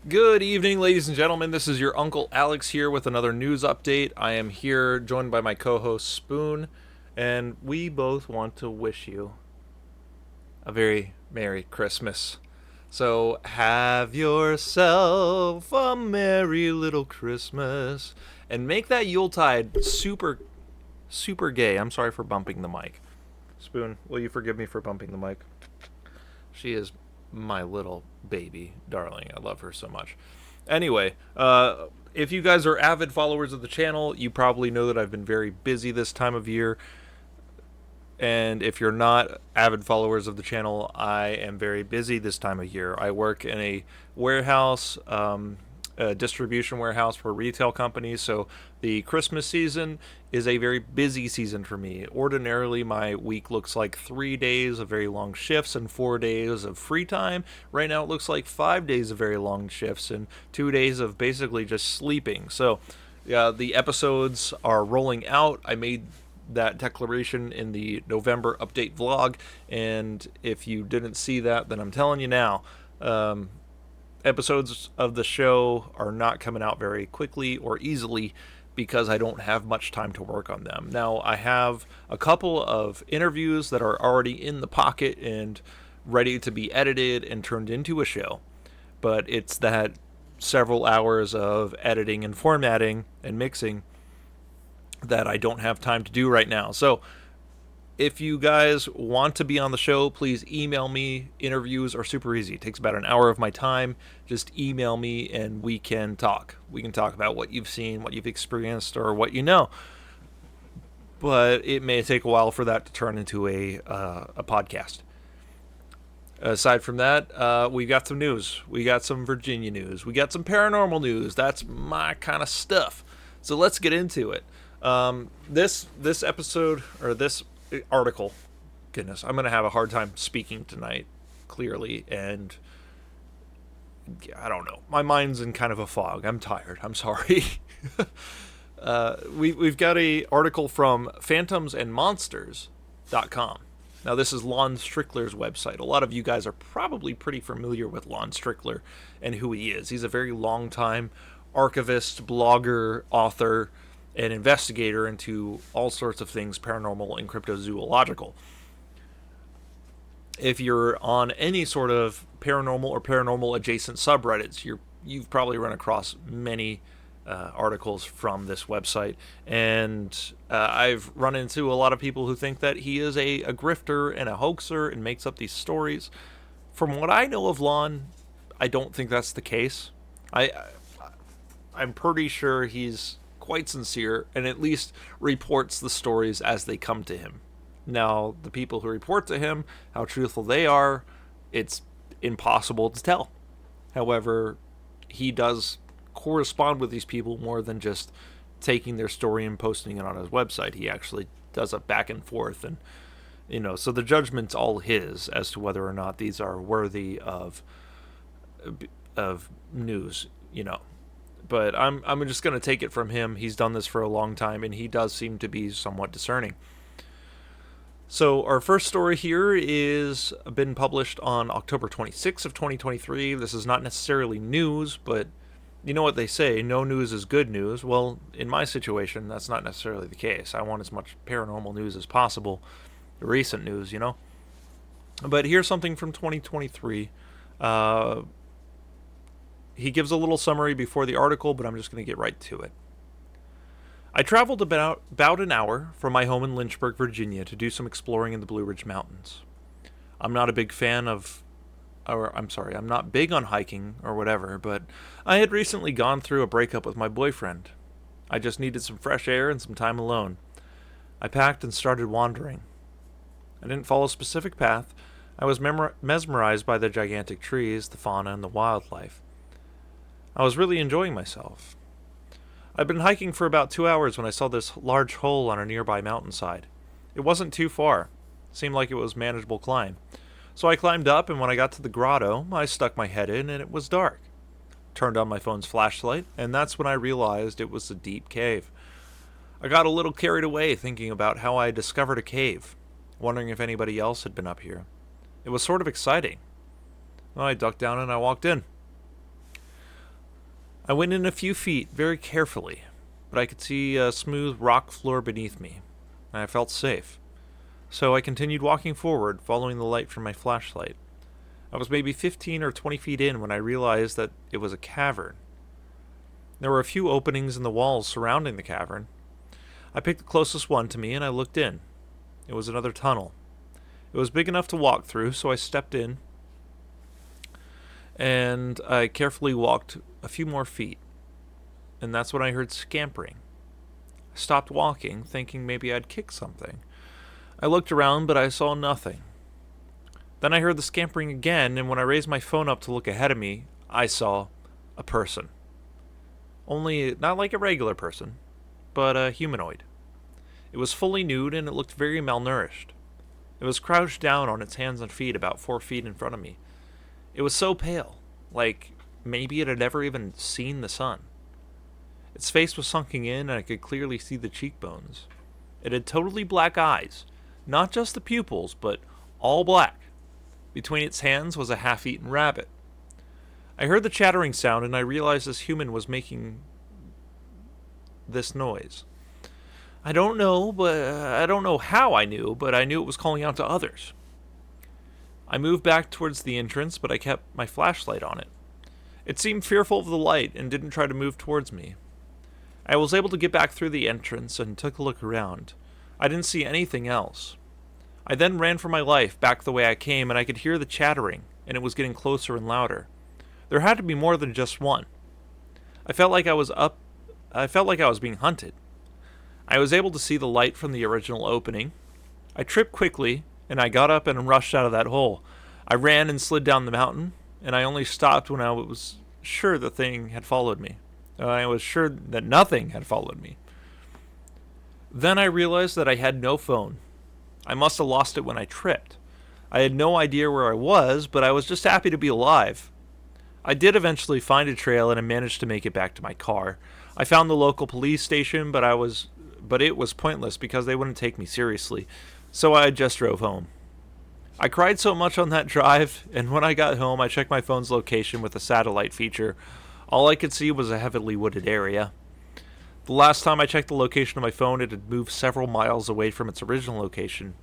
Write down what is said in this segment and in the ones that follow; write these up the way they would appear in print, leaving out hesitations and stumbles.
Good evening, ladies and gentlemen. This is your Uncle Alex here with another news update. I am here joined by my co host Spoon, and we both want to wish you a very Merry Christmas. So, have yourself a merry little Christmas and make that Yuletide super, super gay. I'm sorry for bumping the mic. Spoon, will you forgive me for bumping the mic? She is my little baby darling. I love her so much. Anyway, if you guys are avid followers of the channel, you probably know that I've been very busy this time of year. And if you're not avid followers of the channel, I am very busy this time of year. I work in a warehouse, a distribution warehouse for retail companies. So the Christmas season is a very busy season for me. Ordinarily, my week looks like 3 days of very long shifts and 4 days of free time. Right now, it looks like 5 days of very long shifts and 2 days of basically just sleeping. So, yeah, the episodes are rolling out. I made that declaration in the November update vlog, and if you didn't see that, then I'm telling you now. Episodes of the show are not coming out very quickly or easily because I don't have much time to work on them. Now, I have a couple of interviews that are already in the pocket and ready to be edited and turned into a show, but it's that several hours of editing and formatting and mixing that I don't have time to do right now. So if you guys want to be on the show, please email me. Interviews are super easy. It takes about an hour of my time. Just email me and we can talk. We can talk about what you've seen, what you've experienced, or what you know. But it may take a while for that to turn into a podcast. Aside from that, we got some news. We got some Virginia news. We got some paranormal news. That's my kind of stuff. So let's get into it. This episode, or this article, goodness, I'm gonna have a hard time speaking tonight clearly, and I don't know, my mind's in kind of a fog. I'm tired, I'm sorry. We've got a article from phantomsandmonsters.com. Now, this is Lon Strickler's website. A lot of you guys are probably pretty familiar with Lon Strickler and who he is. He's a very long time archivist, blogger, author, an investigator into all sorts of things paranormal and cryptozoological. If you're on any sort of paranormal or paranormal adjacent subreddits, you've probably run across many articles from this website, and I've run into a lot of people who think that he is a grifter and a hoaxer and makes up these stories. From what I know of Lon, I don't think that's the case. I'm pretty sure he's quite sincere and at least reports the stories as they come to him. Now, the people who report to him, how truthful they are, it's impossible to tell. However, he does correspond with these people more than just taking their story and posting it on his website. He actually does a back and forth, and so the judgment's all his as to whether or not these are worthy of news. But I'm just going to take it from him. He's done this for a long time, and he does seem to be somewhat discerning. So our first story here is been published on October 26th of 2023. This is not necessarily news, but you know what they say, no news is good news. Well, in my situation, that's not necessarily the case. I want as much paranormal news as possible, recent news, But here's something from 2023. He gives a little summary before the article, but I'm just going to get right to it. I traveled about an hour from my home in Lynchburg, Virginia, to do some exploring in the Blue Ridge Mountains. I'm not big on hiking or whatever, but I had recently gone through a breakup with my boyfriend. I just needed some fresh air and some time alone. I packed and started wandering. I didn't follow a specific path. I was mesmerized by the gigantic trees, the fauna, and the wildlife. I was really enjoying myself. I'd been hiking for about 2 hours when I saw this large hole on a nearby mountainside. It wasn't too far. It seemed like it was a manageable climb. So I climbed up, and when I got to the grotto, I stuck my head in, and it was dark. Turned on my phone's flashlight, and that's when I realized it was a deep cave. I got a little carried away thinking about how I discovered a cave, wondering if anybody else had been up here. It was sort of exciting. Well, I ducked down and I walked in. I went in a few feet very carefully, but I could see a smooth rock floor beneath me, and I felt safe. So I continued walking forward, following the light from my flashlight. I was maybe 15 or 20 feet in when I realized that it was a cavern. There were a few openings in the walls surrounding the cavern. I picked the closest one to me and I looked in. It was another tunnel. It was big enough to walk through, so I stepped in and I carefully walked a few more feet. And that's when I heard scampering. I stopped walking, thinking maybe I'd kick something. I looked around, but I saw nothing. Then I heard the scampering again, and when I raised my phone up to look ahead of me, I saw a person. Only not like a regular person, but a humanoid. It was fully nude and it looked very malnourished. It was crouched down on its hands and feet about 4 feet in front of me. It was so pale, like maybe it had never even seen the sun. Its face was sunken in and I could clearly see the cheekbones. It had totally black eyes, not just the pupils, but all black. Between its hands was a half-eaten rabbit. I heard the chattering sound and I realized this human was making this noise. I don't know how I knew, but I knew it was calling out to others. I moved back towards the entrance, but I kept my flashlight on it. It seemed fearful of the light and didn't try to move towards me. I was able to get back through the entrance and took a look around. I didn't see anything else. I then ran for my life back the way I came, and I could hear the chattering, and it was getting closer and louder. There had to be more than just one. I felt like I was being hunted. I was able to see the light from the original opening. I tripped quickly, and I got up and rushed out of that hole. I ran and slid down the mountain, and I only stopped when I was sure the thing had followed me. I was sure that nothing had followed me. Then I realized that I had no phone. I must have lost it when I tripped. I had no idea where I was, but I was just happy to be alive. I did eventually find a trail and I managed to make it back to my car. I found the local police station, but it was pointless because they wouldn't take me seriously. So I just drove home. I cried so much on that drive, and when I got home, I checked my phone's location with a satellite feature. All I could see was a heavily wooded area. The last time I checked the location of my phone, it had moved several miles away from its original location.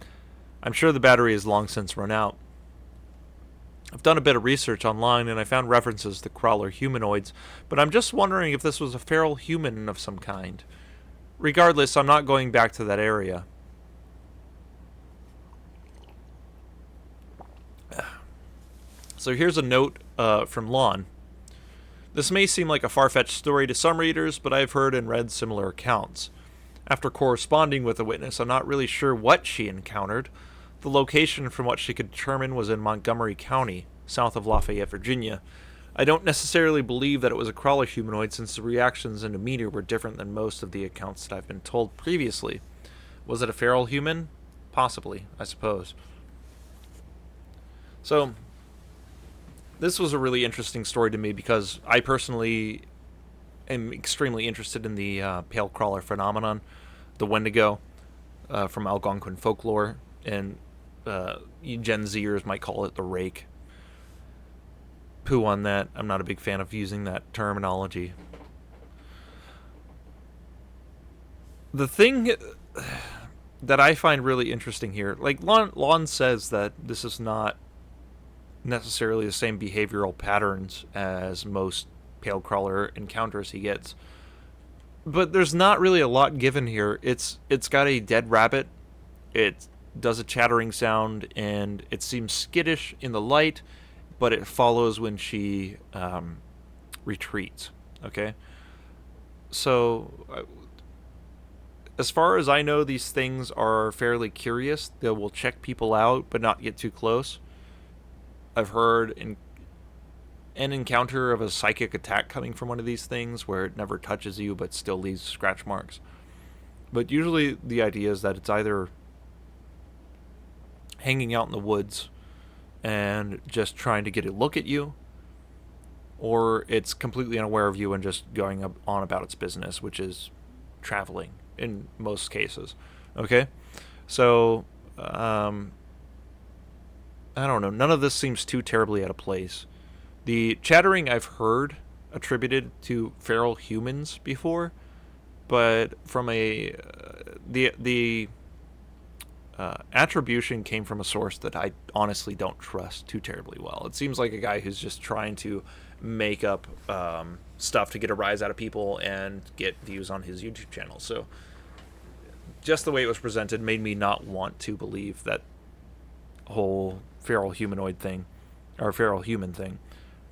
I'm sure the battery has long since run out. I've done a bit of research online and I found references to crawler humanoids, but I'm just wondering if this was a feral human of some kind. Regardless, I'm not going back to that area. So here's a note from Lon. This may seem like a far-fetched story to some readers, but I've heard and read similar accounts. After corresponding with the witness, I'm not really sure what she encountered. The location from what she could determine was in Montgomery County, south of Lafayette, Virginia. I don't necessarily believe that it was a crawler humanoid since the reactions and demeanor were different than most of the accounts that I've been told previously. Was it a feral human? Possibly, I suppose. So, this was a really interesting story to me because I personally am extremely interested in the pale crawler phenomenon, the Wendigo, from Algonquin folklore, and Gen Zers might call it the rake. Poo on that. I'm not a big fan of using that terminology. The thing that I find really interesting here, like Lon says that this is not necessarily the same behavioral patterns as most pale crawler encounters he gets, but there's not really a lot given here. It's got a dead rabbit, it does a chattering sound, and it seems skittish in the light, but it follows when she retreats. Okay, so as far as I know, these things are fairly curious. They will check people out but not get too close. I've heard an encounter of a psychic attack coming from one of these things where it never touches you but still leaves scratch marks. But usually the idea is that it's either hanging out in the woods and just trying to get a look at you, or it's completely unaware of you and just going on about its business, which is traveling in most cases. Okay? So, I don't know. None of this seems too terribly out of place. The chattering I've heard attributed to feral humans before, but from the attribution came from a source that I honestly don't trust too terribly well. It seems like a guy who's just trying to make up stuff to get a rise out of people and get views on his YouTube channel. So just the way it was presented made me not want to believe that whole feral humanoid thing, or feral human thing,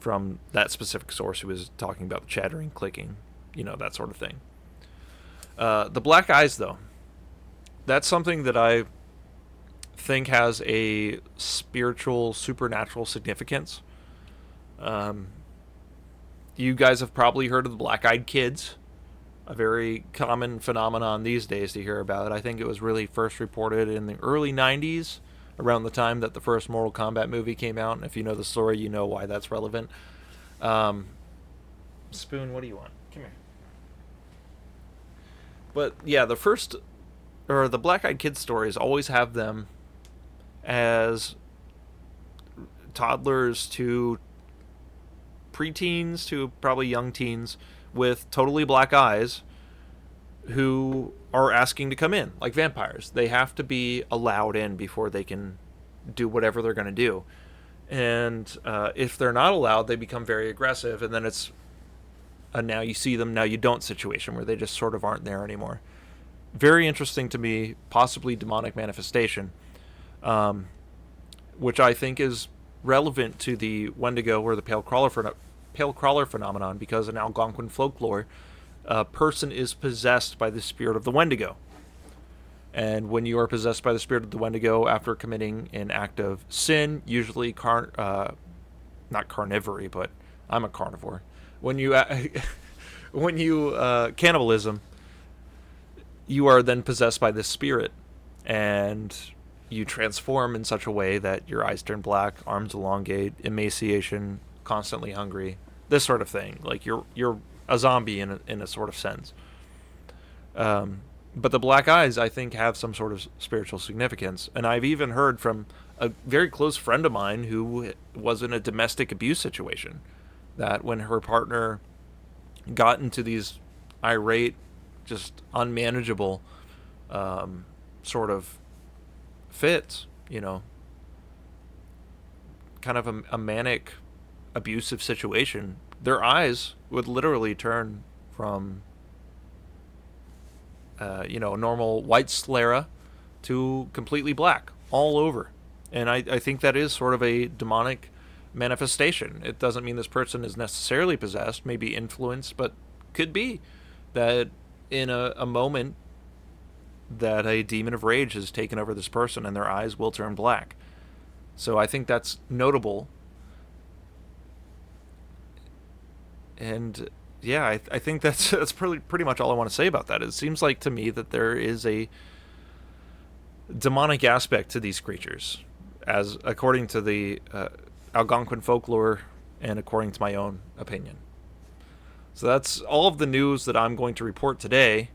from that specific source who was talking about the chattering, clicking, that sort of thing. The black eyes, though, that's something that I think has a spiritual, supernatural significance. You guys have probably heard of the black-eyed kids, a very common phenomenon these days to hear about. I think it was really first reported in the early 90s, around the time that the first Mortal Kombat movie came out. And if you know the story, you know why that's relevant. Spoon, what do you want? Come here. But yeah, the black-eyed kids stories always have them as toddlers to preteens to probably young teens with totally black eyes who are asking to come in, like vampires. They have to be allowed in before they can do whatever they're going to do. And if they're not allowed, they become very aggressive, and then it's a now you see them, now you don't situation where they just sort of aren't there anymore. Very interesting to me, possibly demonic manifestation, which I think is relevant to the Wendigo or the pale crawler phenomenon, because in Algonquin folklore, a person is possessed by the spirit of the Wendigo. And when you are possessed by the spirit of the Wendigo after committing an act of sin, usually not carnivory, but I'm a carnivore. When you cannibalism, you are then possessed by this spirit, and you transform in such a way that your eyes turn black, arms elongate, emaciation, constantly hungry, this sort of thing. Like you're a zombie in a sort of sense. But the black eyes, I think, have some sort of spiritual significance. And I've even heard from a very close friend of mine who was in a domestic abuse situation, that when her partner got into these irate, just unmanageable sort of fits, kind of a manic, abusive situation, their eyes would literally turn from normal white sclera to completely black all over. And I think that is sort of a demonic manifestation. It doesn't mean this person is necessarily possessed, maybe influenced, but could be that in a moment that a demon of rage has taken over this person and their eyes will turn black. So I think that's notable. And yeah, I think that's pretty much all I want to say about that. It seems like to me that there is a demonic aspect to these creatures, as according to the Algonquin folklore and according to my own opinion. So that's all of the news that I'm going to report today.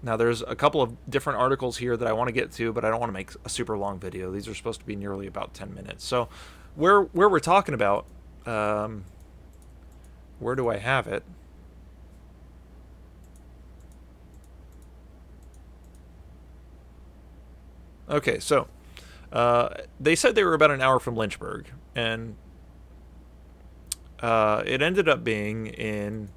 Now, there's a couple of different articles here that I want to get to, but I don't want to make a super long video. These are supposed to be nearly about 10 minutes. So where we're talking about, where do I have it? Okay, so they said they were about an hour from Lynchburg, and it ended up being in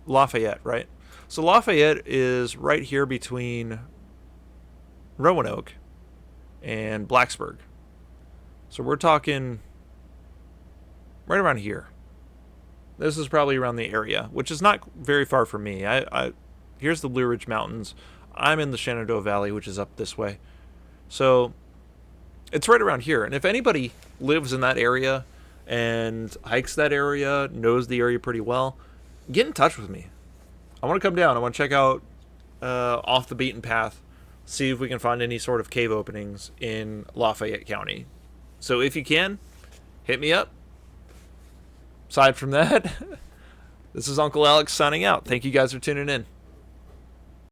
Lafayette, right? So Lafayette is right here between Roanoke and Blacksburg. So we're talking right around here. This is probably around the area, which is not very far from me. Here's the Blue Ridge Mountains. I'm in the Shenandoah Valley, which is up this way. So it's right around here. And if anybody lives in that area and hikes that area, knows the area pretty well, get in touch with me. I want to come down. I want to check out off the beaten path, see if we can find any sort of cave openings in Lafayette County. So if you can, hit me up. Aside from that, this is Uncle Alex signing out. Thank you guys for tuning in.